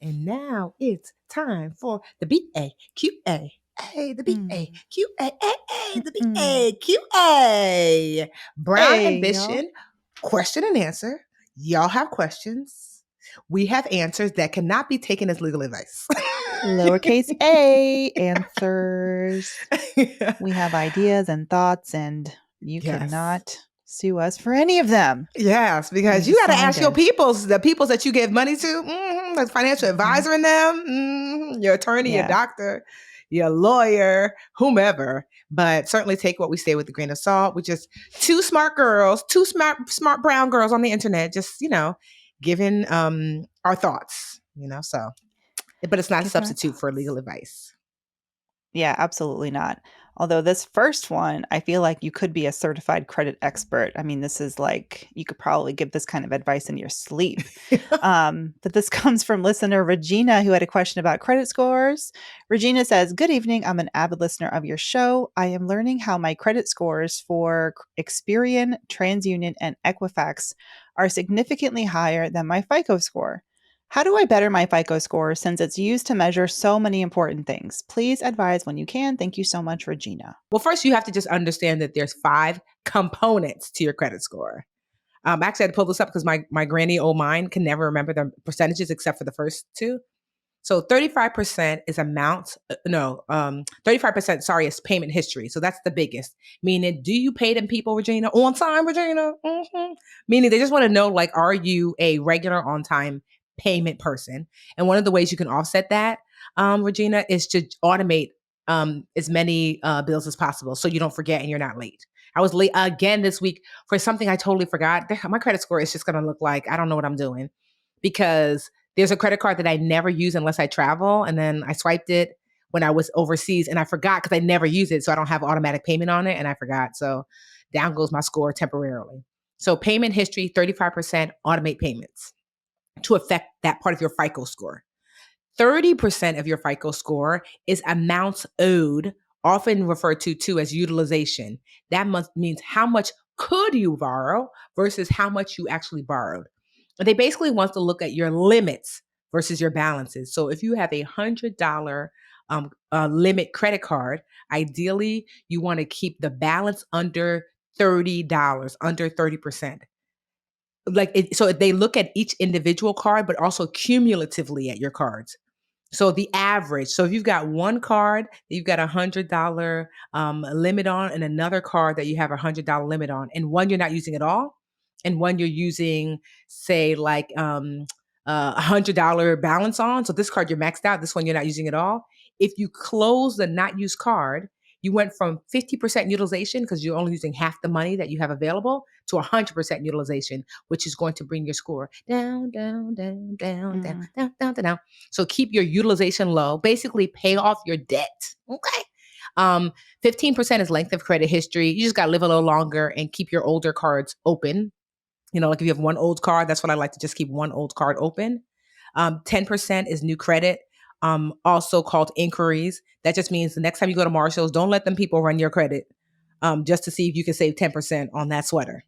And now it's time for the BAQA. Hey, the Mm. BAQA. Hey, the Mm. BAQA. Brown Hey, y'all. Ambition, question and answer. Y'all have questions. We have answers that cannot be taken as legal advice. Lowercase a answers. We have ideas and thoughts, and you Yes. cannot sue us for any of them. Yes, because We you got to ask your decided. the peoples that you give money to, the financial Mhm. advisor in them, your attorney, your Yeah. doctor, your lawyer, whomever. But certainly take what we say with a grain of salt. We're just two smart girls, two smart brown girls on the internet, just giving our thoughts. So, but it's not a Given our substitute for thoughts. legal advice. Yeah, absolutely not. Although this first one, I feel like you could be a certified credit expert. I mean, this is like you could probably give this kind of advice in your sleep. But this comes from listener Regina, who had a question about credit scores. Regina says, "Good evening. I'm an avid listener of your show. I am learning how my credit scores for Experian, TransUnion, and Equifax are significantly higher than my FICO score. How do I better my FICO score since it's used to measure so many important things? Please advise when you can. Thank you so much, Regina." Well, first you have to just understand that there's 5 components to your credit score. Actually, I had to pull this up because my granny old mine can never remember the percentages except for the first 2. So 35% is amount. No, 35%. Sorry, is payment history. So that's the biggest. Meaning, do you pay them people, Regina, on time, Regina? Meaning, they just want to know, like, are you a regular on time payment person? And one of the ways you can offset that, Regina, is to automate as many bills as possible, so you don't forget and you're not late. I was late again this week for something I totally forgot. My credit score is just going to look like I don't know what I'm doing because there's a credit card that I never use unless I travel. And then I swiped it when I was overseas and I forgot because I never use it. So I don't have automatic payment on it. And I forgot. So down goes my score temporarily. So payment history, 35% automate payments to affect that part of your FICO score. 30% of your FICO score is amounts owed, often referred to too as utilization. That means how much could you borrow versus how much you actually borrowed. They basically want to look at your limits versus your balances. So if you have $100 limit credit card, ideally you want to keep the balance under $30, under 30%. So they look at each individual card, but also cumulatively at your cards. So the average, so if you've got one card that you've got $100 limit on and another card that you have $100 limit on, and one you're not using at all, and one you're using, say, like $100 balance on. So this card you're maxed out, this one you're not using at all. If you close the not used card, you went from 50% utilization because you're only using half the money that you have available to 100% utilization, which is going to bring your score down, down, down, down, down, Mm. down, down, down. So keep your utilization low. Basically, pay off your debt. Okay. 15% is length of credit history. You just got to live a little longer and keep your older cards open. Like if you have one old card, that's what I like to just keep one old card open. 10% is new credit, also called inquiries. That just means the next time you go to Marshall's, don't let them people run your credit just to see if you can save 10% on that sweater.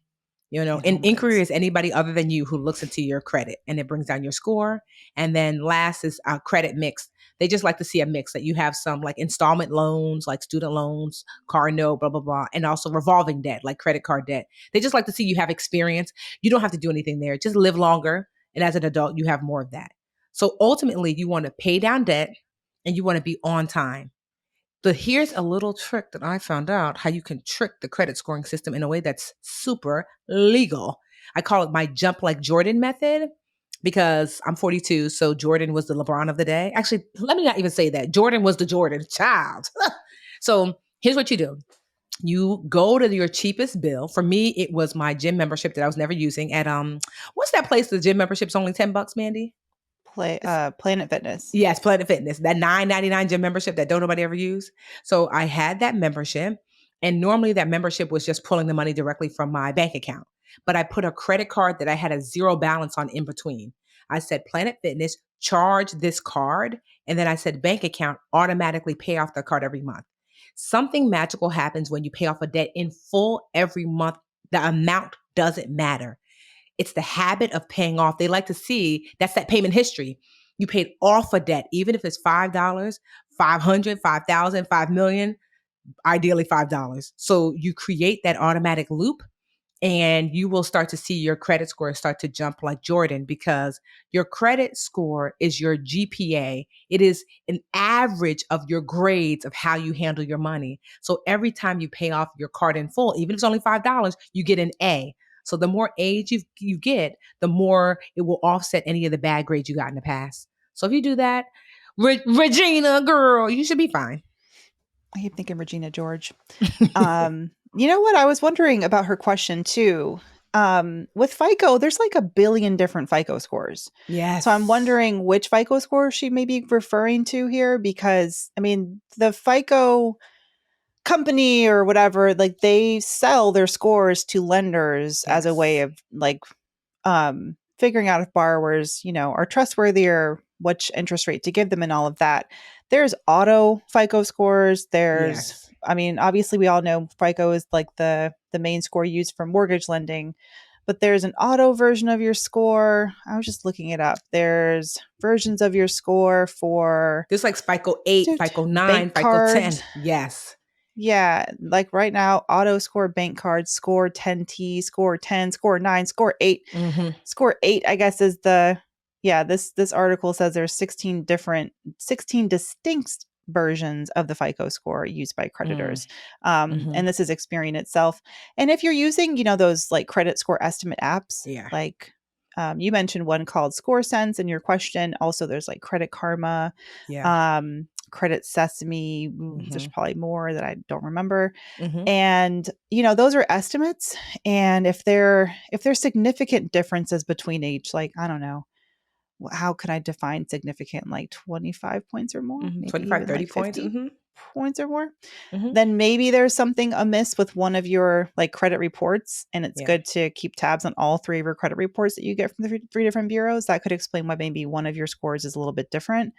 And An home inquiry goods. is anybody other than you who looks into your credit and it brings down your score. And then last is credit mix. They just like to see a mix that you have some like installment loans, like student loans, car note, blah, blah, blah, and also revolving debt, like credit card debt. They just like to see you have experience. You don't have to do anything there. Just live longer. And as an adult, you have more of that. So ultimately, you want to pay down debt and you want to be on time. But here's a little trick that I found out how you can trick the credit scoring system in a way that's super legal. I call it my jump like Jordan method because I'm 42. So Jordan was the LeBron of the day. Actually, let me not even say that. Jordan was the Jordan child. So here's what you do. You go to your cheapest bill. For me, it was my gym membership that I was never using at what's that place? The gym membership's only $10, Mandy. Planet Fitness. Yes, Planet Fitness, that $9.99 gym membership that don't nobody ever use. So I had that membership, and normally that membership was just pulling the money directly from my bank account. But I put a credit card that I had a zero balance on in between. I said Planet Fitness, charge this card, and then I said bank account, automatically pay off the card every month. Something magical happens when you pay off a debt in full every month. The amount doesn't matter. It's the habit of paying off. They like to see that's that payment history. You paid off a debt, even if it's $5, 500, 5,000, 5,000,000, ideally $5. So you create that automatic loop, and you will start to see your credit score start to jump like Jordan, because your credit score is your GPA. It is an average of your grades of how you handle your money. So every time you pay off your card in full, even if it's only $5, you get an A. So the more A's you get, the more it will offset any of the bad grades you got in the past. So if you do that, Regina, girl, you should be fine. I keep thinking Regina George. You know what? I was wondering about her question too. With FICO, there's like a billion different FICO scores. So I'm Yes. wondering which FICO score she may be referring to here, because I mean, the FICO company or whatever, like they sell their scores to lenders as a way Yes. of like figuring out if borrowers, are trustworthy or which interest rate to give them and all of that. There's auto FICO scores. Yes. I mean, obviously we all know FICO is like the main score used for mortgage lending, but there's an auto version of your score. I was just looking it up. There's versions of your score for Just like FICO 8, FICO 9, bank FICO cards. 10. Yes. Yeah, like right now, auto score bank cards, score 10T, score 10, score 9, score 8. Mm-hmm. Score 8, I guess, is the yeah, this article says there's 16 distinct versions of the FICO score used by Mm. creditors. Mm-hmm. And this is Experian itself. And if you're using, those like credit score estimate apps, Yeah. like you mentioned one called Score Sense in your question. Also, there's like Credit Karma, Yeah. Credit Sesame. Mm-hmm. There's probably more that I don't remember. Mm-hmm. And those are estimates, and if there's significant differences between each, like I don't know, how can I define significant, like 25 points or more, Mm-hmm. maybe 25, even 30 like points. 50 Mm-hmm. points or more, Mm-hmm. then maybe there's something amiss with one of your like credit reports, and it's Yeah. good to keep tabs on all three of your credit reports that you get from the three different bureaus. That could explain why maybe one of your scores is a little bit different.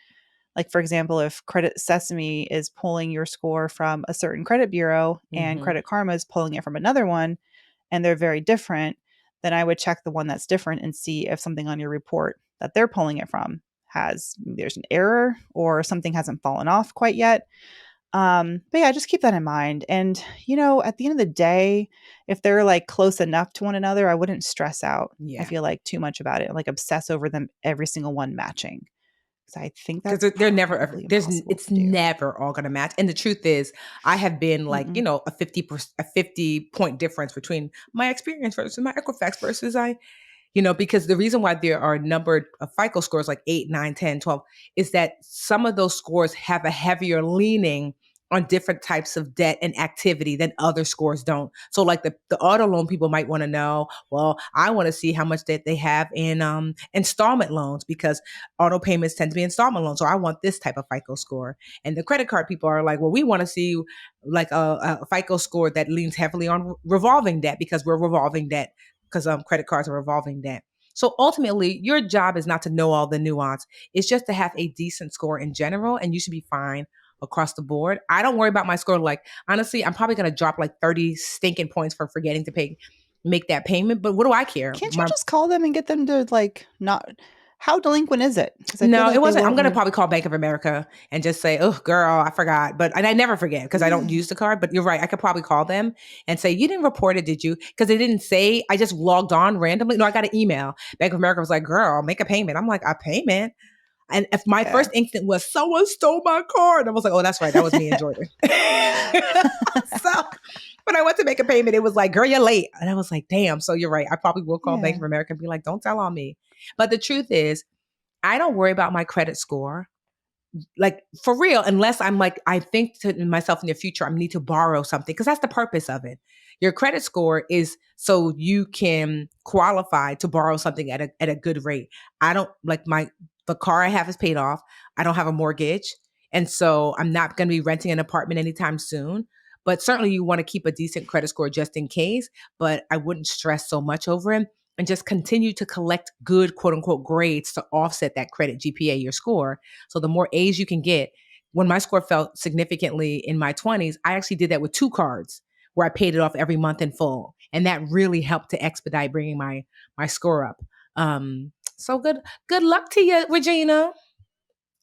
Like, for example, if Credit Sesame is pulling your score from a certain credit bureau and Mm-hmm. Credit Karma is pulling it from another one, and they're very different, then I would check the one that's different and see if something on your report that they're pulling it from there's an error or something hasn't fallen off quite yet. But yeah, just keep that in mind. And, at the end of the day, if they're like close enough to one another, I wouldn't stress out. I Yeah. feel like too much about it, like obsess over them, every single one matching. So I think Because that's they're never probably impossible it's to do. never all gonna match. And the truth is, I have been like, Mm-mm. a 50-point difference between my experience versus my Equifax versus because the reason why there are numbered FICO scores like 8, 9, 10, 12 is that some of those scores have a heavier leaning on different types of debt and activity than other scores don't. So like the auto loan people might want to know, well, I want to see how much debt they have in installment loans, because auto payments tend to be installment loans. So I want this type of FICO score. And the credit card people are like, well, we want to see like a FICO score that leans heavily on revolving debt, because we're revolving debt, because credit cards are revolving debt. So ultimately, your job is not to know all the nuance. It's just to have a decent score in general, and you should be fine across the board. I don't worry about my score. Like, honestly, I'm probably going to drop like 30 stinking points for forgetting to make that payment. But what do I care? Can't you just call them and get them to like not? How delinquent is it? Because I feel No, it like they wasn't. I'm won't gonna move. probably call Bank of America and just say, "Oh, girl, I forgot." And I never forget because I don't use the card. But you're right. I could probably call them and say, "You didn't report it, did you?" Because they didn't say. I just logged on randomly. No, I got an email. Bank of America was like, "Girl, make a payment." I'm like, "A payment?" And if my Yeah. first instinct was, "Someone stole my card," I was like, "Oh, that's right. That was me and Jordan." So, when I went to make a payment, it was like, "Girl, you're late," and I was like, "Damn." So you're right. I probably will call Bank Yeah. of America and be like, "Don't tell on me." But the truth is, I don't worry about my credit score, like for real, unless I'm like, I think to myself in the future, I need to borrow something, because that's the purpose of it. Your credit score is so you can qualify to borrow something at a good rate. I don't like the car I have is paid off. I don't have a mortgage. And so I'm not going to be renting an apartment anytime soon. But certainly you want to keep a decent credit score just in case. But I wouldn't stress so much over it, and just continue to collect good quote unquote grades to offset that credit GPA, your score. So the more A's you can get. When my score fell significantly in my 20s, I actually did that with 2 cards where I paid it off every month in full. And that really helped to expedite bringing my score up. So good luck to you, Regina.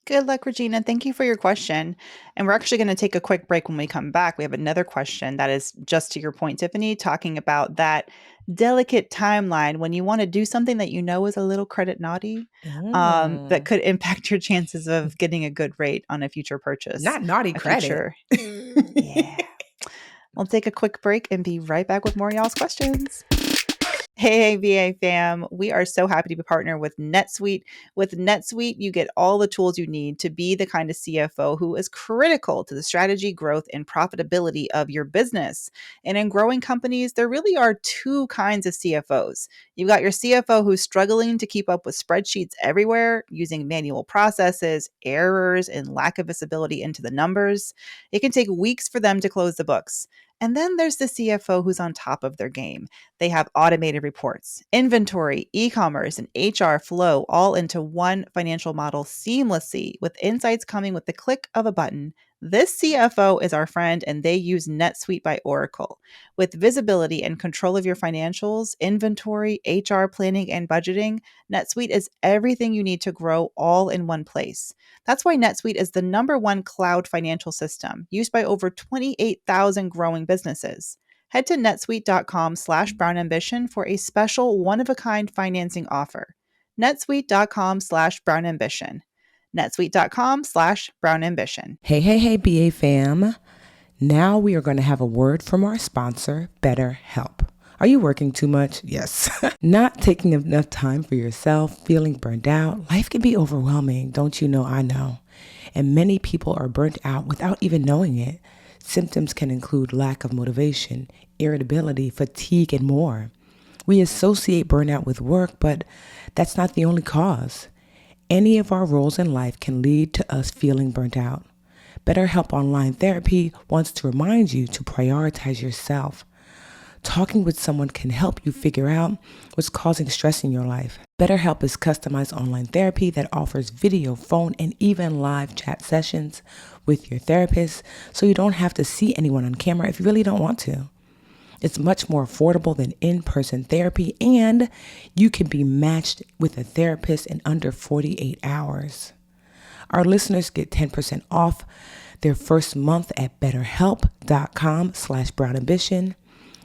Good luck, Regina. Thank you for your question. And we're actually going to take a quick break. When we come back, we have another question that is just to your point, Tiffany, talking about that delicate timeline when you want to do something that you know is a little credit naughty, that Mm. could impact your chances of getting a good rate on a future purchase, Not naughty a credit. future. Yeah. We'll take a quick break and be right back with more y'all's questions. Hey, VA fam. We are so happy to be partnered with NetSuite. With NetSuite, you get all the tools you need to be the kind of CFO who is critical to the strategy, growth, and profitability of your business. And in growing companies, there really are two kinds of CFOs. You've got your CFO who's struggling to keep up with spreadsheets everywhere, using manual processes, errors, and lack of visibility into the numbers. It can take weeks for them to close the books. And then there's the CFO who's on top of their game. They have automated reports, inventory, e commerce, and HR flow all into one financial model seamlessly, with insights coming with the click of a button. This CFO is our friend, and they use NetSuite by Oracle. With visibility and control of your financials, inventory, HR planning, and budgeting, NetSuite is everything you need to grow all in one place. That's why NetSuite is the number one cloud financial system used by over 28,000 growing businesses. Head to netsuite.com/brownambition for a special one-of-a-kind financing offer. netsuite.com/brownambition. netsuite.com/brownambition. Hey, BA fam. Now we are going to have a word from our sponsor, BetterHelp. Are you working too much? Yes. Not taking enough time for yourself, feeling burned out. Life can be overwhelming, don't you know? I know. And many people are burnt out without even knowing it. Symptoms can include lack of motivation, irritability, fatigue, and more. We associate burnout with work, but that's not the only cause. Any of our roles in life can lead to us feeling burnt out. BetterHelp Online Therapy wants to remind you to prioritize yourself. Talking with someone can help you figure out what's causing stress in your life. BetterHelp is customized online therapy that offers video, phone, and even live chat sessions with your therapist, so you don't have to see anyone on camera if you really don't want to. It's much more affordable than in-person therapy, and you can be matched with a therapist in under 48 hours. Our listeners get 10% off their first month at betterhelp.com/brownambition.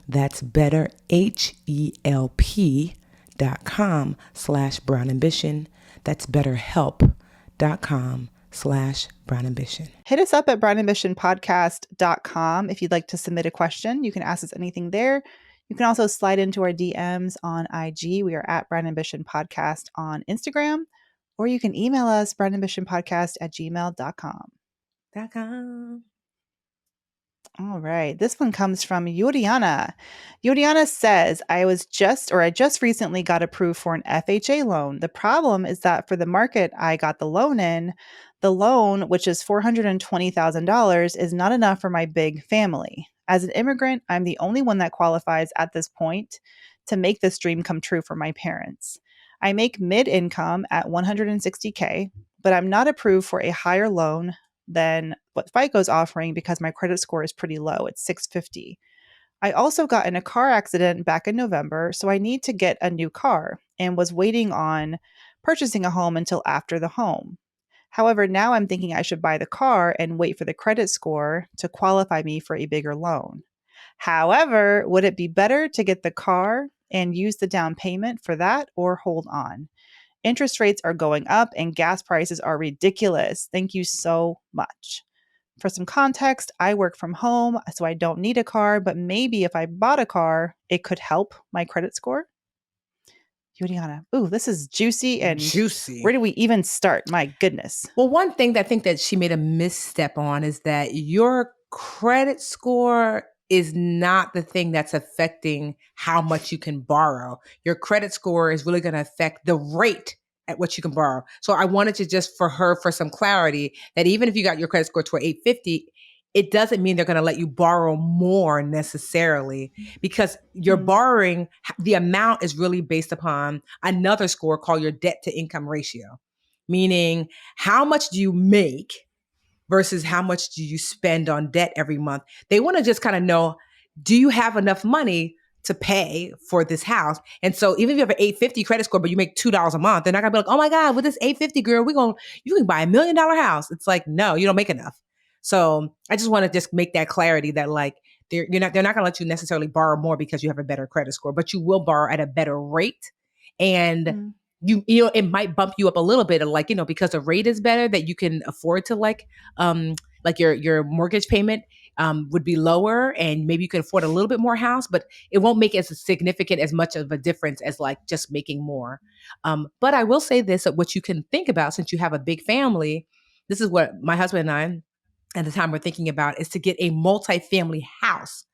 That's betterhelp.com/brownambition. That's betterhelp.com/brownambition. Hit us up at brownambitionpodcast.com if you'd like to submit a question. You can ask us anything there. You can also slide into our DMs on IG. We are at Brown Ambition Podcast on Instagram, or you can email us brownambitionpodcast@gmail.com. All right. This one comes from Yuriana. Yuriana says, I just recently got approved for an FHA loan. The problem is that for the market I got the loan in, the loan, which is $420,000, is not enough for my big family. As an immigrant, I'm the only one that qualifies at this point to make this dream come true for my parents. I make mid-income at 160K, but I'm not approved for a higher loan than what FICO's offering because my credit score is pretty low. It's 650. I also got in a car accident back in November, so I need to get a new car and was waiting on purchasing a home until after the home. However, now I'm thinking I should buy the car and wait for the credit score to qualify me for a bigger loan. However, would it be better to get the car and use the down payment for that or hold on? Interest rates are going up and gas prices are ridiculous. Thank you so much. For some context, I work from home, so I don't need a car, but maybe if I bought a car, it could help my credit score. Juliana, ooh, this is juicy. And Juicy. where do we even start? My goodness. Well, one thing that I think that she made a misstep on is that your credit score is not the thing that's affecting how much you can borrow. Your credit score is really going to affect the rate at what you can borrow. So I wanted to just for her for some clarity that even if you got your credit score to 850, it doesn't mean they're going to let you borrow more necessarily because you're borrowing, the amount is really based upon another score called your debt to income ratio, meaning how much do you make versus how much do you spend on debt every month. They want to just kind of know, do you have enough money to pay for this house. And so even if you have an 850 credit score, but you make $2 a month, they're not gonna be like, oh my God, with this 850 girl, you can buy $1 million house. It's like, no, you don't make enough. So I just want to just make that clarity that like they're not gonna let you necessarily borrow more because you have a better credit score, but you will borrow at a better rate. And Mm. you know, it might bump you up a little bit of like, you know, because the rate is better that you can afford to like your mortgage payment would be lower and maybe you can afford a little bit more house, but it won't make as significant as much of a difference as like just making more. But I will say this, what you can think about since you have a big family, this is what my husband and I at the time we're thinking about is to get a multifamily house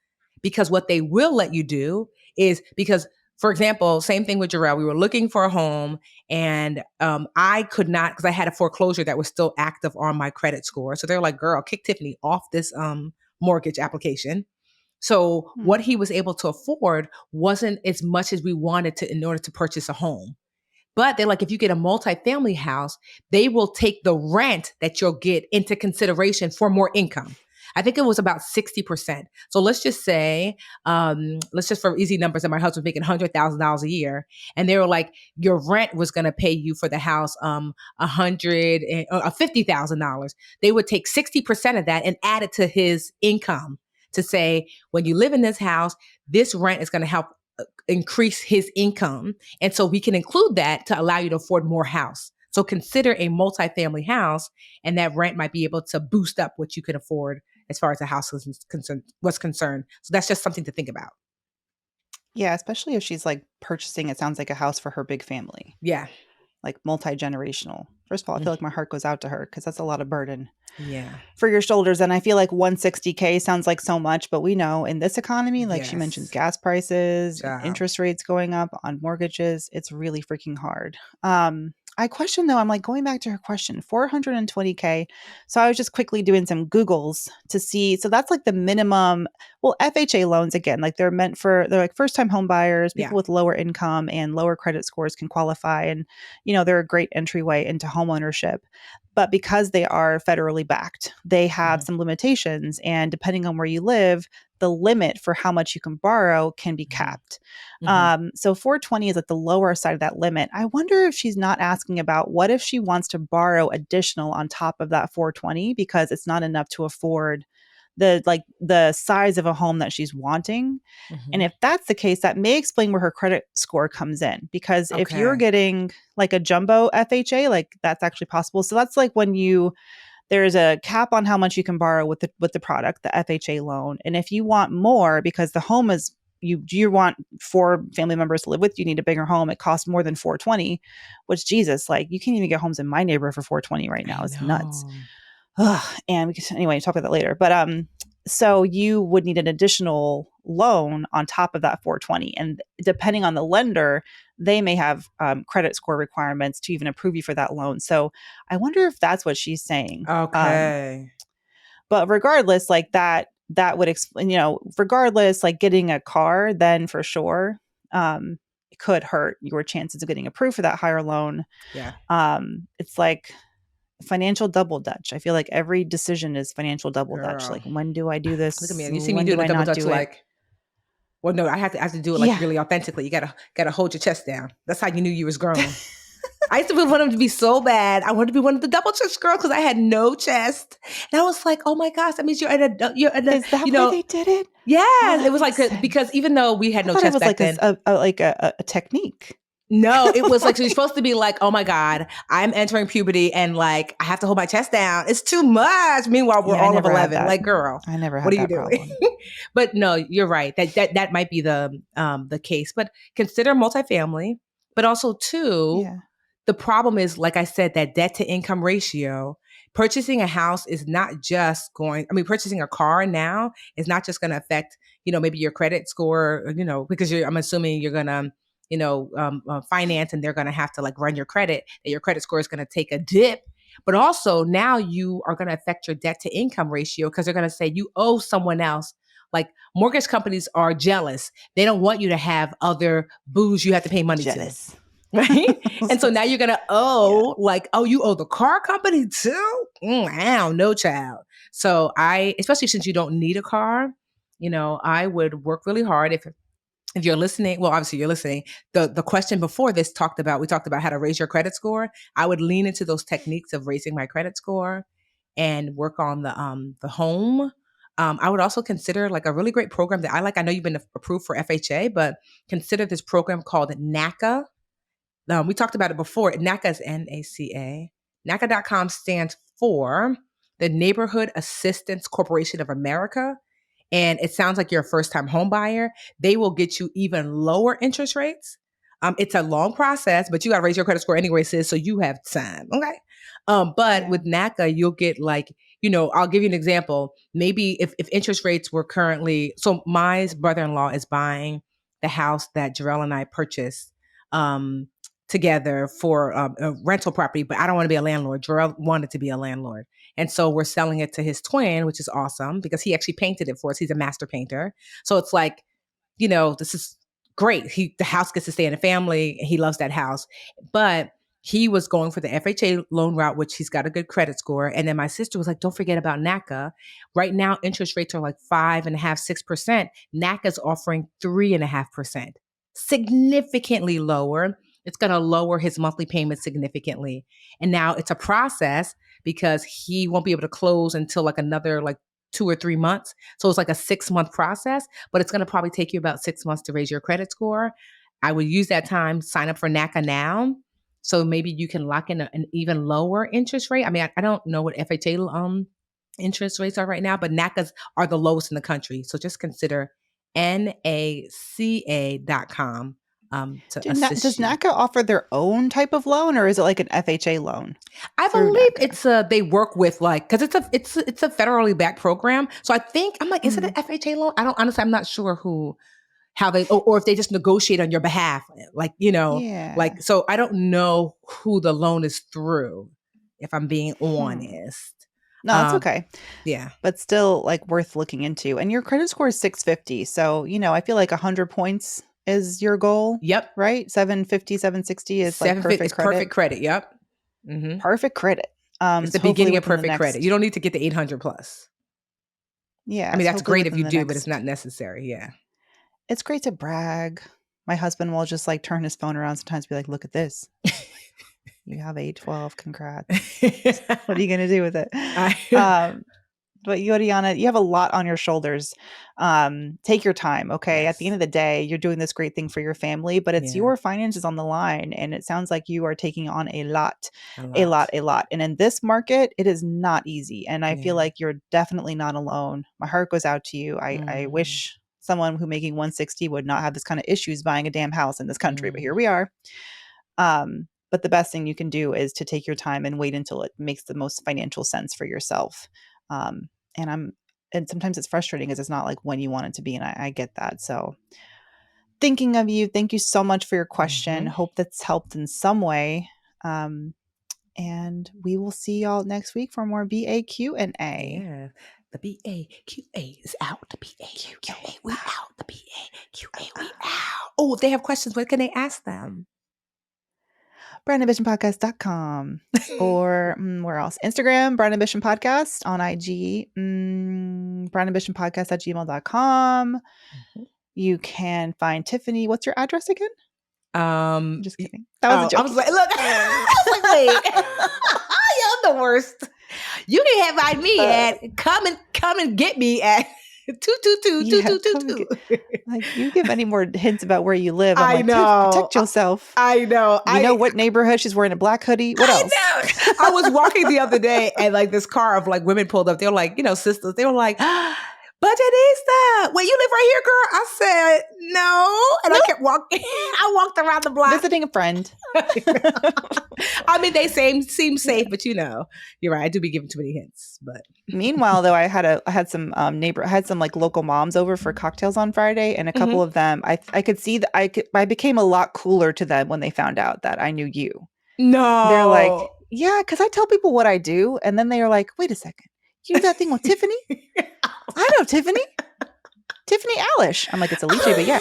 because what they will let you do is because for example, same thing with Jarrell. We were looking for a home and I could not because I had a foreclosure that was still active on my credit score. So they're like, girl, kick Tiffany off this mortgage application. So Hmm. what he was able to afford wasn't as much as we wanted to in order to purchase a home. But they're like, if you get a multifamily house, they will take the rent that you'll get into consideration for more income. I think it was about 60%. So let's just say, let's just for easy numbers, that my husband was making $100,000 a year, and they were like, your rent was going to pay you for the house $50,000. They would take 60% of that and add it to his income to say, when you live in this house, this rent is going to help increase his income. And so we can include that to allow you to afford more house. So consider a multifamily house and that rent might be able to boost up what you can afford as far as the house was concerned. So that's just something to think about. Yeah, especially if she's like purchasing, it sounds like a house for her big family, Yeah. like multi-generational. First of all, I feel like my heart goes out to her because that's a lot of burden Yeah. for your shoulders. And I feel like 160K sounds like so much, but we know in this economy, like she mentions Yes. gas prices and Child. interest rates going up on mortgages, it's really freaking hard. I question though, I'm like going back to her question, 420K. So I was just quickly doing some Googles to see. So that's like the minimum. Well, FHA loans, again, like they're like first time home buyers, Yeah. people with lower income and lower credit scores can qualify. And, you know, they're a great entryway into home ownership. But because they are federally backed, they have some limitations. And depending on where you live, the limit for how much you can borrow can be capped. So 420 is at the lower side of that limit. I wonder if she's not asking about what if she wants to borrow additional on top of that 420 because it's not enough to afford the size of a home that she's wanting. And if that's the case, that may explain where her credit score comes in. Because if you're Okay. getting like a jumbo FHA, like that's actually possible. So that's like when there's a cap on how much you can borrow with the product, the FHA loan. And if you want more because the home is you want 4 family members to live with, you need a bigger home. It costs more than 420, which Jesus, like you can't even get homes in my neighborhood for 420 right now. I It's nuts. know. And we can anyway talk about that later. But so you would need an additional loan on top of that 420, and depending on the lender, they may have credit score requirements to even approve you for that loan. So I wonder if that's what she's saying. Okay. But regardless, like that would explain, you know, regardless, like getting a car, then for sure, it could hurt your chances of getting approved for that higher loan. Yeah. It's like financial double dutch. I feel like every decision is financial double dutch. Girl. Like, when do I do Look at this? me. You see me When doing do the I double not dutch do it? like, well, no, I have to do it like Yeah. really authentically. You gotta hold your chest down. That's how you knew you was grown. I used to want him to be so bad. I wanted to be one of the double chest girls because I had no chest, and I was like, "Oh my gosh, that means you're an, Is that you why know." they did it? Oh, Yes, it that was like makes sense. because even though we had I no thought it chest was back like then, a technique. no, it was like so you're supposed to be like, "Oh my god, I'm entering puberty, and like I have to hold my chest down. It's too much." Meanwhile, we're Yeah, I all of never had 11. that. Like, girl, I never what had are you that doing? problem. But no, you're right. That might be the case. But consider multifamily, but also too. Yeah. The problem is, like I said, that debt to income ratio. Purchasing a house is not just purchasing a car now is not just going to affect, maybe your credit score, because I'm assuming you're going to, finance and they're going to have to like run your credit, that your credit score is going to take a dip. But also now you are going to affect your debt to income ratio because they're going to say you owe someone else. Like mortgage companies are jealous. They don't want you to have other booze you have to pay money to. Jealous. Right. And so now you're going to Yeah. owe you owe the car company too? No child. So especially since you don't need a car, I would work really hard if you're listening, well, obviously you're listening. The question before this we talked about how to raise your credit score. I would lean into those techniques of raising my credit score and work on the home. I would also consider like a really great program that I like. I know you've been approved for FHA, but consider this program called Naca. We talked about it before. NACA is NACA. NACA.com stands for the Neighborhood Assistance Corporation of America. And it sounds like you're a first time home buyer. They will get you even lower interest rates. It's a long process, but you got to raise your credit score anyway, sis. So you have time. Okay. But with NACA, you'll get like, I'll give you an example. Maybe if interest rates were currently, so my brother-in-law is buying the house that Jarrell and I purchased together for a rental property, but I don't want to be a landlord. Jarrell wanted to be a landlord. And so we're selling it to his twin, which is awesome because he actually painted it for us. He's a master painter. So it's like, this is great. The house gets to stay in a family. He loves that house. But he was going for the FHA loan route, which he's got a good credit score. And then my sister was like, don't forget about NACA. Right now, interest rates are like 5.5%, 6%. NACA's offering 3.5%, significantly lower. It's going to lower his monthly payments significantly. And now it's a process because he won't be able to close until like another like 2 or 3 months. So it's like a 6-month process, but it's going to probably take you about 6 months to raise your credit score. I would use that time, sign up for NACA now. So maybe you can lock in an even lower interest rate. I mean, I don't know what FHA interest rates are right now, but NACA's are the lowest in the country. So just consider NACA.com. Does NACA offer their own type of loan, or is it like an FHA loan? I believe NACA? They work with like, because it's a federally backed program. So I think I'm like, is it an FHA loan? I'm not sure how they or if they just negotiate on your behalf, like like so. I don't know who the loan is through, if I'm being honest. No, that's okay. Yeah. But still like worth looking into. And your credit score is 650. So, I feel like 100 points is your goal. Yep. Right? 750, 760 is like perfect credit. Perfect credit. Yep. Mm-hmm. Perfect credit. It's the beginning of perfect credit. You don't need to get the 800 plus. Yeah. I mean, that's great if you do, but it's not necessary. Yeah. It's great to brag. My husband will just like turn his phone around sometimes, be like, look at this. You have 812. Congrats. What are you going to do with it? But Yoriana, you have a lot on your shoulders. Take your time, okay? Yes. At the end of the day, you're doing this great thing for your family, but it's your finances on the line. And it sounds like you are taking on a lot. And in this market, it is not easy. And I feel like you're definitely not alone. My heart goes out to you. I wish someone who making 160 would not have this kind of issues buying a damn house in this country, but here we are. But the best thing you can do is to take your time and wait until it makes the most financial sense for yourself. And sometimes it's frustrating because it's not like when you want it to be. And I get that. So thinking of you, thank you so much for your question. Mm-hmm. Hope that's helped in some way. And we will see y'all next week for more BAQ&A. Yeah. The BAQA is out. The BAQA, we out. The BAQA, we out. Oh, if they have questions, what can they ask them? brandambitionpodcast.com or where else? Instagram, Brand Ambition Podcast. On IG, brandambitionpodcast@gmail.com. Mm-hmm. You can find Tiffany. What's your address again? Just kidding. That was a joke. I was like, look, I was like, wait. You're the worst. You can find me at come and get me at 222. Like, you give any more hints about where you live? I'm know. Protect yourself. I know. You know what neighborhood? She's wearing a black hoodie. What else? I was walking the other day and like this car of like women pulled up. They were like, sisters. They were like, Budgetista, wait, you live right here, girl? I said, no. And I kept walking. I walked around the block. Visiting a friend. I mean, they seem safe, but you're right. I do be giving too many hints. But meanwhile, though, I had some like local moms over for cocktails on Friday, and a couple of them, I could see that I became a lot cooler to them when they found out that I knew you. No, they're like, yeah, because I tell people what I do, and then they are like, wait a second, you do that thing with Tiffany? I know Tiffany. Tiffany Alish. I'm like, it's Alicia, but yeah.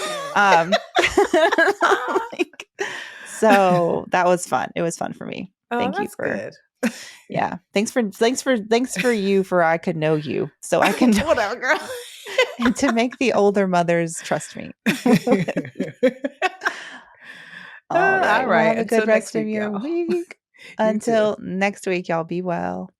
So that was fun. It was fun for me. Thank you for good. Yeah. Thanks for you for I could know you. So I can whatever, girl. and to make the older mothers trust me. All All right. Well, right. have a Until good next rest of week, your y'all. week. You too. Until next week, y'all be well.